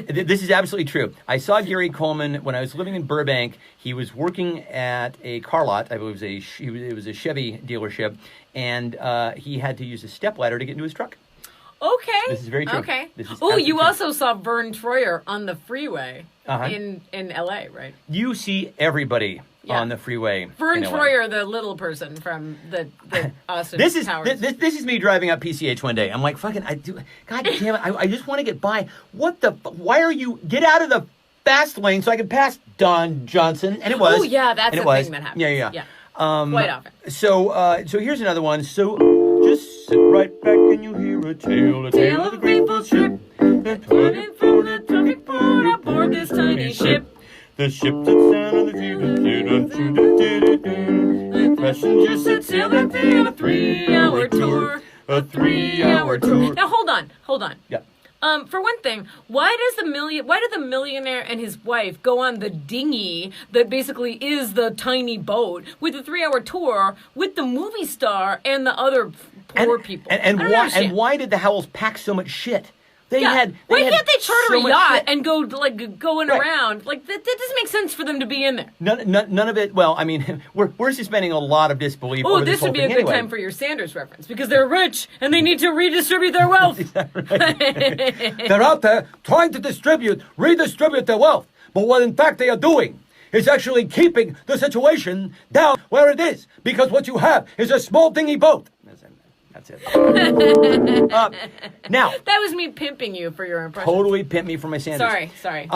Speaker 1: This is absolutely true. I saw Gary Coleman when I was living in Burbank. He was working at a car lot. I believe it was a Chevy dealership, and he had to use a stepladder to get into his truck.
Speaker 2: Okay.
Speaker 1: This is very true.
Speaker 2: Okay.
Speaker 1: This is
Speaker 2: Oh,
Speaker 1: absolutely
Speaker 2: you
Speaker 1: true.
Speaker 2: also saw Vern Troyer on the freeway
Speaker 1: Uh-huh.
Speaker 2: in L.A., right?
Speaker 1: You see everybody
Speaker 2: Yeah.
Speaker 1: on the freeway.
Speaker 2: Vern
Speaker 1: in LA.
Speaker 2: Troyer, the little person from the Austin
Speaker 1: This is
Speaker 2: Powers.
Speaker 1: this is me driving up PCH one day. I'm like, fucking, God damn it! I just want to get by. Why are you get out of the fast lane so I can pass Don Johnson? And it was.
Speaker 2: Oh, yeah, that's
Speaker 1: and it
Speaker 2: a
Speaker 1: was.
Speaker 2: thing that happens.
Speaker 1: Yeah.
Speaker 2: Yeah. Quite often.
Speaker 1: So here's another one. So just sit right back and you hear a tale of a grateful ship that put in for the traffic port aboard this tiny ship. The ship that sound of the passengers set sail that day on a 3-hour tour. A 3-hour tour.
Speaker 2: Now hold on.
Speaker 1: Yeah.
Speaker 2: For one thing, why did the millionaire and his wife go on the dinghy that basically is the tiny boat with a 3-hour tour with the movie star and the other poor people?
Speaker 1: And
Speaker 2: I don't
Speaker 1: why
Speaker 2: understand.
Speaker 1: and why did the Howells pack so much shit? Why
Speaker 2: can't they charter
Speaker 1: so
Speaker 2: a
Speaker 1: much
Speaker 2: yacht
Speaker 1: shit.
Speaker 2: and go like going
Speaker 1: Right.
Speaker 2: around? Like that doesn't make sense for them to be in there.
Speaker 1: None of it. Well, I mean, we're suspending a lot of disbelief.
Speaker 2: Oh,
Speaker 1: over
Speaker 2: this
Speaker 1: whole
Speaker 2: would be a
Speaker 1: thing
Speaker 2: good
Speaker 1: anyway.
Speaker 2: time for your Sanders reference because they're rich and they need to redistribute their wealth.
Speaker 4: They're out there trying to redistribute their wealth. But what in fact they are doing is actually keeping the situation down where it is. Because what you have is a small dinghy boat.
Speaker 1: That's it. Now,
Speaker 2: That was me pimping you for your impression.
Speaker 1: totally pimp me for my Sanders.
Speaker 2: Sorry.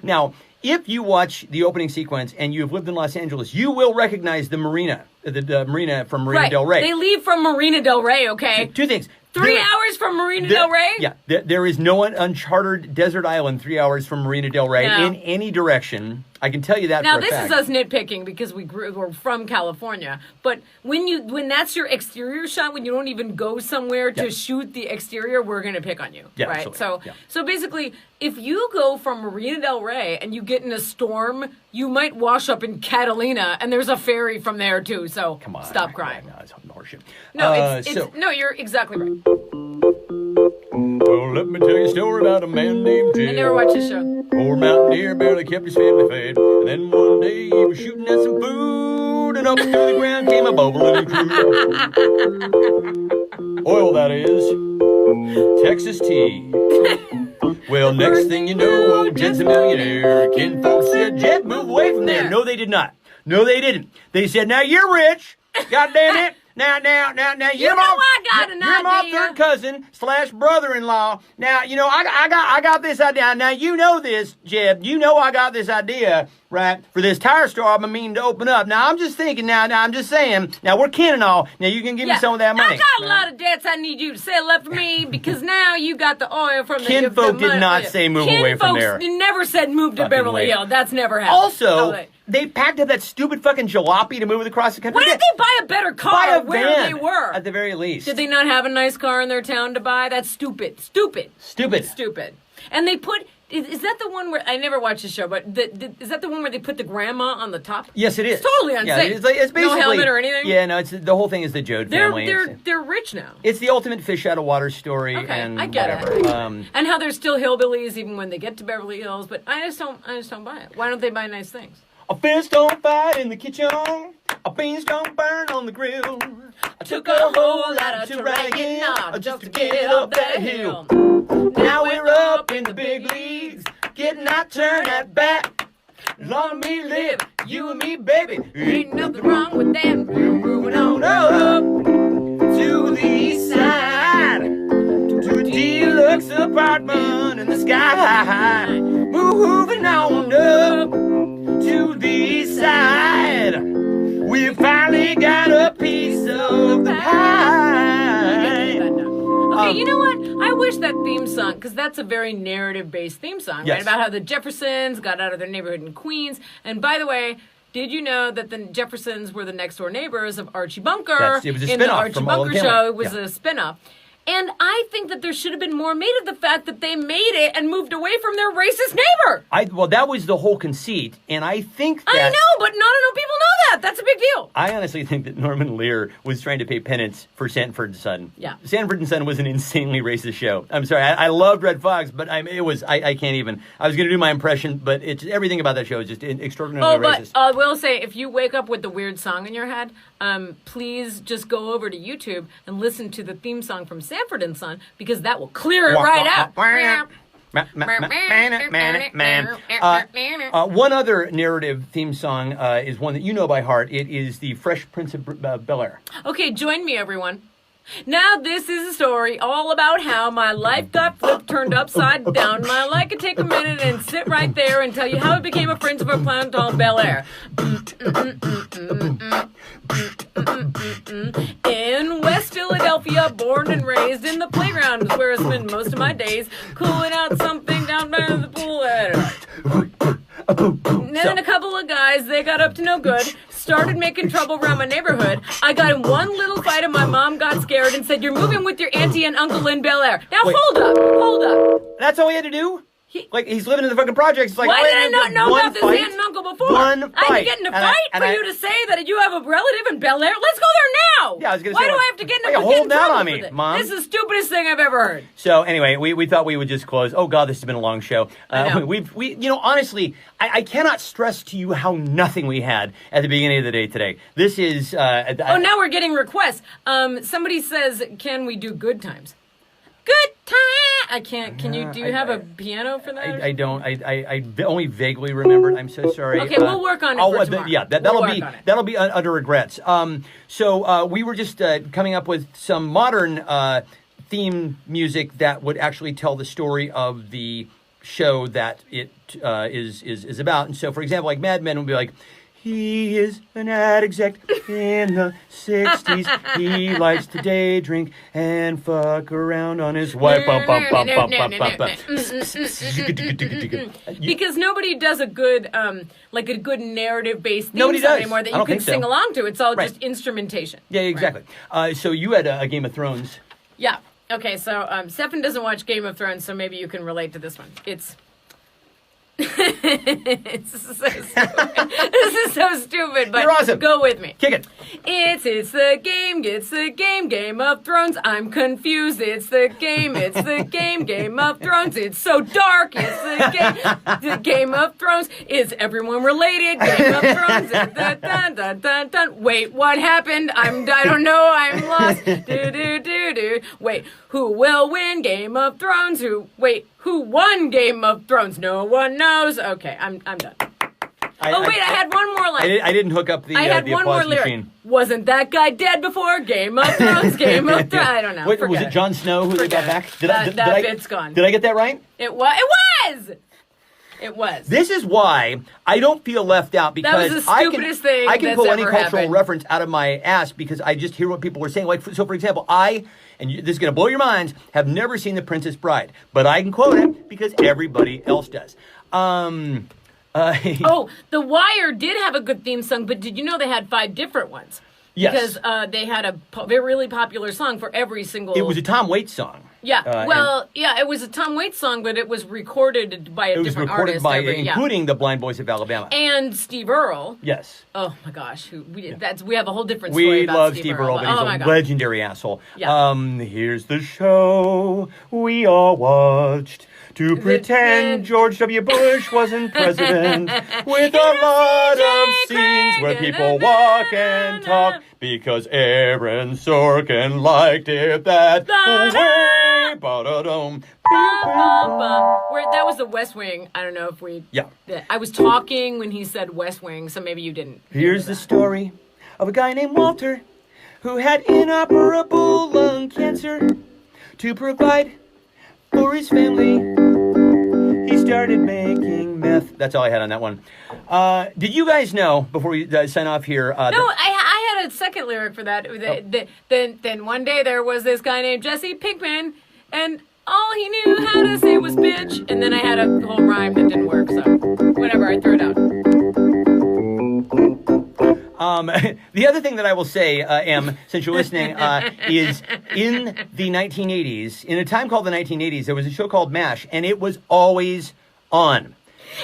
Speaker 1: Now, if you watch the opening sequence and you've lived in Los Angeles, you will recognize the marina, the marina from Marina
Speaker 2: Right.
Speaker 1: Del Rey.
Speaker 2: They leave from Marina Del Rey, okay?
Speaker 1: Two things.
Speaker 2: 3 hours from Marina Del Rey?
Speaker 1: Yeah, there is no uncharted desert island 3 hours from Marina Del Rey
Speaker 2: No.
Speaker 1: in any direction. I can tell you that
Speaker 2: Now
Speaker 1: for a
Speaker 2: this
Speaker 1: fact.
Speaker 2: is us nitpicking because we're from California, but when that's your exterior shot, when you don't even go somewhere to shoot the exterior, we're gonna pick on you,
Speaker 1: Yeah,
Speaker 2: right?
Speaker 1: absolutely.
Speaker 2: So basically, if you go from Marina Del Rey and you get in a storm, you might wash up in Catalina, and there's a ferry from there too. So
Speaker 1: Come on.
Speaker 2: stop crying.
Speaker 1: No, it's horseshit.
Speaker 2: No,
Speaker 1: so-
Speaker 2: no, you're exactly right.
Speaker 1: Well, let me tell you a story about a man named Jim.
Speaker 2: I never watched this show.
Speaker 1: Poor mountaineer barely kept his family fed. And then one day he was shooting at some food, and up through the ground came a bubbling crude. Oil, that is. Texas tea. Well, next thing you know, old Jed's a millionaire. Kinfolk said, Jed, move away from there. No, they did not. No, they didn't. They said, now you're rich. God damn it. Now,
Speaker 2: You
Speaker 1: you're
Speaker 2: know
Speaker 1: more...
Speaker 2: what, got an
Speaker 1: You're my
Speaker 2: idea.
Speaker 1: third cousin / brother-in-law. Now, I got this idea. Now, you know this, Jeb. You know I got this idea, right, for this tire store I've been meaning to open up. Now, I'm just thinking now I'm just saying. Now, we're kin and all. Now, you can give me some of that money.
Speaker 2: I got a lot of debts I need you to settle up for me because now you got the oil from the...
Speaker 1: Kinfolk did not say move away from there.
Speaker 2: Kinfolks never said move to
Speaker 1: Fucking
Speaker 2: Beverly
Speaker 1: wait.
Speaker 2: Hills. That's never happened.
Speaker 1: Also, they packed up that stupid fucking jalopy to move it across the country.
Speaker 2: Why didn't they buy a better car
Speaker 1: Buy a
Speaker 2: where
Speaker 1: van,
Speaker 2: they were?
Speaker 1: at the very least.
Speaker 2: Did they not have a nice car in their town to buy? That's stupid. Stupid. And they put... Is that the one where... I never watched the show, but is that the one where they put the grandma on the top?
Speaker 1: Yes, it is.
Speaker 2: It's totally unsafe.
Speaker 1: Yeah, it's basically...
Speaker 2: No helmet or anything?
Speaker 1: Yeah, no, the whole thing is the Jode family.
Speaker 2: They're rich now.
Speaker 1: It's the ultimate fish out of water story.
Speaker 2: Okay,
Speaker 1: and
Speaker 2: I get
Speaker 1: whatever.
Speaker 2: it. And how they're still hillbillies even when they get to Beverly Hills, but I just don't buy it. Why don't they buy nice things?
Speaker 1: A fish don't fight in the kitchen. A beans don't burn on the grill. I took a whole lot of terrain just to get up that hill. Now we're up in the big leagues, getting our turn at bat. Long me live, you and me, baby.
Speaker 2: Ain't nothing wrong with that.
Speaker 1: We're moving on up to the east side, to a deluxe apartment in the sky. Moving on up to the east side. We finally got a piece of the pie.
Speaker 2: Okay, you know what? I wish that theme song, because that's a very narrative-based theme song,
Speaker 1: Yes.
Speaker 2: right? About how the Jeffersons got out of their neighborhood in Queens. And by the way, did you know that the Jeffersons were the next-door neighbors of Archie Bunker?
Speaker 1: Yes, it was a
Speaker 2: in the
Speaker 1: spin-off
Speaker 2: Archie
Speaker 1: from All in
Speaker 2: Bunker
Speaker 1: the Family.
Speaker 2: show. It was a spin-off. And I think that there should have been more made of the fact that they made it and moved away from their racist neighbor.
Speaker 1: Well, that was the whole conceit, and I think that...
Speaker 2: I know, but not enough people know that. That's a big deal.
Speaker 1: I honestly think that Norman Lear was trying to pay penance for Sanford and Son.
Speaker 2: Yeah.
Speaker 1: Sanford and Son was an insanely racist show. I'm sorry, I loved Red Fox, but I can't even. I was going to do my impression, but everything about that show is just extraordinarily racist.
Speaker 2: But I will say, if you wake up with the weird song in your head, please just go over to YouTube and listen to the theme song from Sanford and Son, because that will clear it right out.
Speaker 1: One other narrative theme song is one that you know by heart. It is the Fresh Prince of Bel-Air.
Speaker 2: Okay, join me, everyone. Now this is a story all about how my life got flipped, turned upside down. I could take a minute and sit right there and tell you how I became a prince of a planet called Bel-Air. In West Philadelphia, born and raised in the playground is where I spend most of my days, cooling out something down by the pool at night. And then a couple of guys, they got up to no good, started making trouble around my neighborhood. I got in one little fight and my mom got scared and said, "You're moving with your auntie and uncle in Bel-Air." Now,
Speaker 1: Wait.
Speaker 2: hold up.
Speaker 1: That's all he had to do? He's living in the fucking projects. It's like,
Speaker 2: Why
Speaker 1: oh,
Speaker 2: did I not know
Speaker 1: one
Speaker 2: about this
Speaker 1: fight,
Speaker 2: aunt and uncle before?
Speaker 1: One
Speaker 2: I had
Speaker 1: fight.
Speaker 2: to get in a
Speaker 1: And
Speaker 2: fight
Speaker 1: and
Speaker 2: for you to say that you have a relative in Bel-Air? Let's go there now.
Speaker 1: Yeah, I was gonna
Speaker 2: Why
Speaker 1: say,
Speaker 2: do
Speaker 1: like,
Speaker 2: I have to get in
Speaker 1: why you
Speaker 2: get in
Speaker 1: holding out
Speaker 2: trouble
Speaker 1: on
Speaker 2: for
Speaker 1: me,
Speaker 2: this?
Speaker 1: Mom?
Speaker 2: This is the stupidest thing I've ever heard.
Speaker 1: So anyway, we thought we would just close. Oh God, this has been a long show.
Speaker 2: I know.
Speaker 1: We honestly, I cannot stress to you how nothing we had at the beginning of the day today. This is.
Speaker 2: Oh, now we're getting requests. Somebody says, "Can we do good times?" Good time. I can't. Can you? Do you have a piano for that?
Speaker 1: I don't. I only vaguely remembered. I'm so sorry.
Speaker 2: Okay, we'll work on it for tomorrow.
Speaker 1: Yeah, that'll be under regrets. So we were just coming up with some modern theme music that would actually tell the story of the show that it is about. And so, for example, like Mad Men would be like, he is an ad exec in the 60s. He likes to day drink and fuck around on his wife.
Speaker 2: Because nobody does a good, like a good narrative-based theme
Speaker 1: Nobody
Speaker 2: song
Speaker 1: does.
Speaker 2: anymore that
Speaker 1: I
Speaker 2: you
Speaker 1: don't
Speaker 2: can
Speaker 1: think so.
Speaker 2: sing along to. It's all
Speaker 1: Right.
Speaker 2: just instrumentation.
Speaker 1: Yeah, exactly. So you had a Game of Thrones.
Speaker 2: Yeah. Okay, so Stefan doesn't watch Game of Thrones, so maybe you can relate to this one. It's it's so stupid. This is so stupid, but
Speaker 1: You're awesome.
Speaker 2: Go with me.
Speaker 1: Kick it.
Speaker 2: It's the game, Game of Thrones. I'm confused. It's the Game of Thrones. It's so dark. It's the Game of Thrones. Is everyone related? Game of Thrones. Dun, dun, dun, dun, dun. Wait, what happened? I don't know. I'm lost. Do. Wait, who will win Game of Thrones? Who won Game of Thrones? No one knows. Okay, I'm done. wait, I had one more line.
Speaker 1: I didn't hook up the
Speaker 2: I had
Speaker 1: the
Speaker 2: one more
Speaker 1: applause
Speaker 2: lyric.
Speaker 1: machine.
Speaker 2: Wasn't that guy dead before Game of Thrones? Game of Thrones. I don't know.
Speaker 1: Wait, was
Speaker 2: Forget
Speaker 1: it Jon Snow who they got back?
Speaker 2: That bit's gone.
Speaker 1: Did I get that right?
Speaker 2: It was. It was.
Speaker 1: This is why I don't feel left out, because
Speaker 2: That was the stupidest thing
Speaker 1: I can
Speaker 2: that's
Speaker 1: pull any
Speaker 2: ever
Speaker 1: cultural
Speaker 2: happened.
Speaker 1: reference out of my ass because I just hear what people are saying. Like, so for example, this is going to blow your minds, have never seen The Princess Bride, but I can quote it because everybody else does.
Speaker 2: Oh, The Wire did have a good theme song, but did you know they had 5 different ones?
Speaker 1: Yes.
Speaker 2: Because they had a really popular song for every single...
Speaker 1: It was a Tom Waits song.
Speaker 2: Yeah, it was a Tom Waits song, but it was recorded by a different artist.
Speaker 1: Including the Blind Boys of Alabama.
Speaker 2: And Steve Earle.
Speaker 1: Yes.
Speaker 2: Oh my gosh, we have a whole different story
Speaker 1: We
Speaker 2: about
Speaker 1: love Steve Earle, but
Speaker 2: oh
Speaker 1: he's a legendary asshole.
Speaker 2: Yeah.
Speaker 1: Here's the show we all watched to pretend George W. Bush wasn't president, with a lot of scenes where people walk and talk because Aaron Sorkin liked it that way. Ba-da-dum.
Speaker 2: That was the West Wing. I don't know if we...
Speaker 1: Yeah.
Speaker 2: I was talking when he said West Wing, so maybe you didn't.
Speaker 1: Here's the story of a guy named Walter who had inoperable lung cancer. To provide for his family, he started making meth. That's all I had on that one. Did you guys know, before we sign off here...
Speaker 2: No, I had a second lyric for that. Then one day there was this guy named Jesse Pinkman, and all he knew how to say was bitch. And then I had a whole rhyme that didn't work, so whatever, I threw it out.
Speaker 1: The other thing that I will say, Em, since you're listening, is in the 1980s, in a time called the 1980s, there was a show called MASH, and it was always on.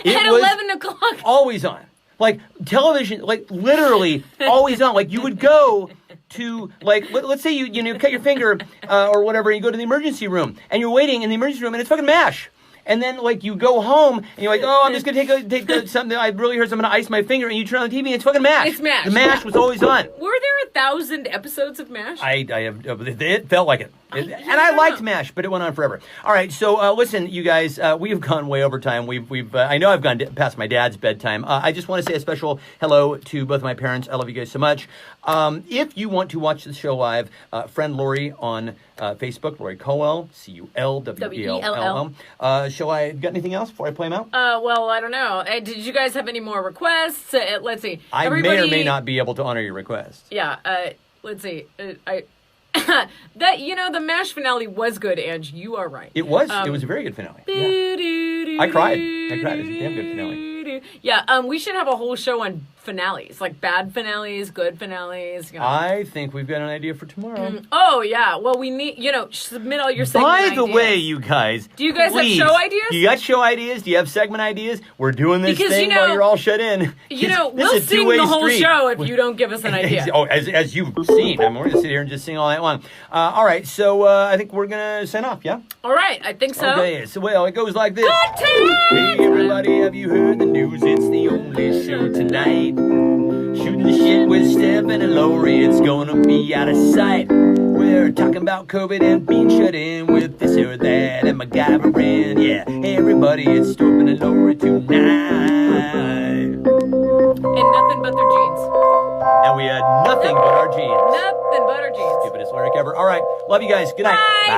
Speaker 2: At 11 o'clock.
Speaker 1: Always on. Like, television, like, literally always on. Like, you would go to, like, let's say you cut your finger or whatever, and you go to the emergency room, and you're waiting in the emergency room, and it's fucking MASH. And then, like, you go home, and you're like, oh, I'm just going to take something. I really hurt, so I'm going to ice my finger. And you turn on the TV, and it's fucking MASH.
Speaker 2: It's MASH.
Speaker 1: The MASH was always on.
Speaker 2: Were there 1,000 episodes of MASH?
Speaker 1: It felt like it. And I liked MASH, but it went on forever. All right, so listen, you guys, we've gone way over time. I know I've gone past my dad's bedtime. I just want to say a special hello to both my parents. I love you guys so much. If you want to watch the show live, friend Lori on Facebook, Lori Colwell, Cuellwell. Shall I got anything else before I play them out?
Speaker 2: Well, I don't know. Did you guys have any more requests? Let's see.
Speaker 1: I may or may not be able to honor your request.
Speaker 2: Yeah. Let's see. The MASH finale was good, Ange. You are right.
Speaker 1: It was. It was a very good finale. Yeah. I cried. It was a damn good finale.
Speaker 2: Yeah. We should have a whole show on finales, like bad finales, good finales.
Speaker 1: I think we've got an idea for tomorrow.
Speaker 2: Oh yeah. Well, we need submit all your segment
Speaker 1: By the
Speaker 2: ideas.
Speaker 1: way, you guys,
Speaker 2: do you guys have show ideas?
Speaker 1: You got show ideas? Do you have segment ideas? We're doing this thing while you're all shut in.
Speaker 2: We'll sing the whole show if you don't give us an idea.
Speaker 1: As you've seen, we're going to sit here and just sing all night long. All right, so I think we're going to sign off. Yeah.
Speaker 2: All right, I think so.
Speaker 1: Okay, so it goes like this. Hey everybody, have you heard the news? It's the only show tonight. Shooting the shit with Stephen and Lori, it's gonna be out of sight. We're talking about COVID and being shut in with this or that and MacGyvering. Yeah, hey everybody, it's Stephen and Lori tonight.
Speaker 2: And nothing but their jeans.
Speaker 1: And we had nothing but our jeans.
Speaker 2: Nothing but our jeans.
Speaker 1: Stupidest lyric ever. All right, love you guys. Good night.
Speaker 2: Bye.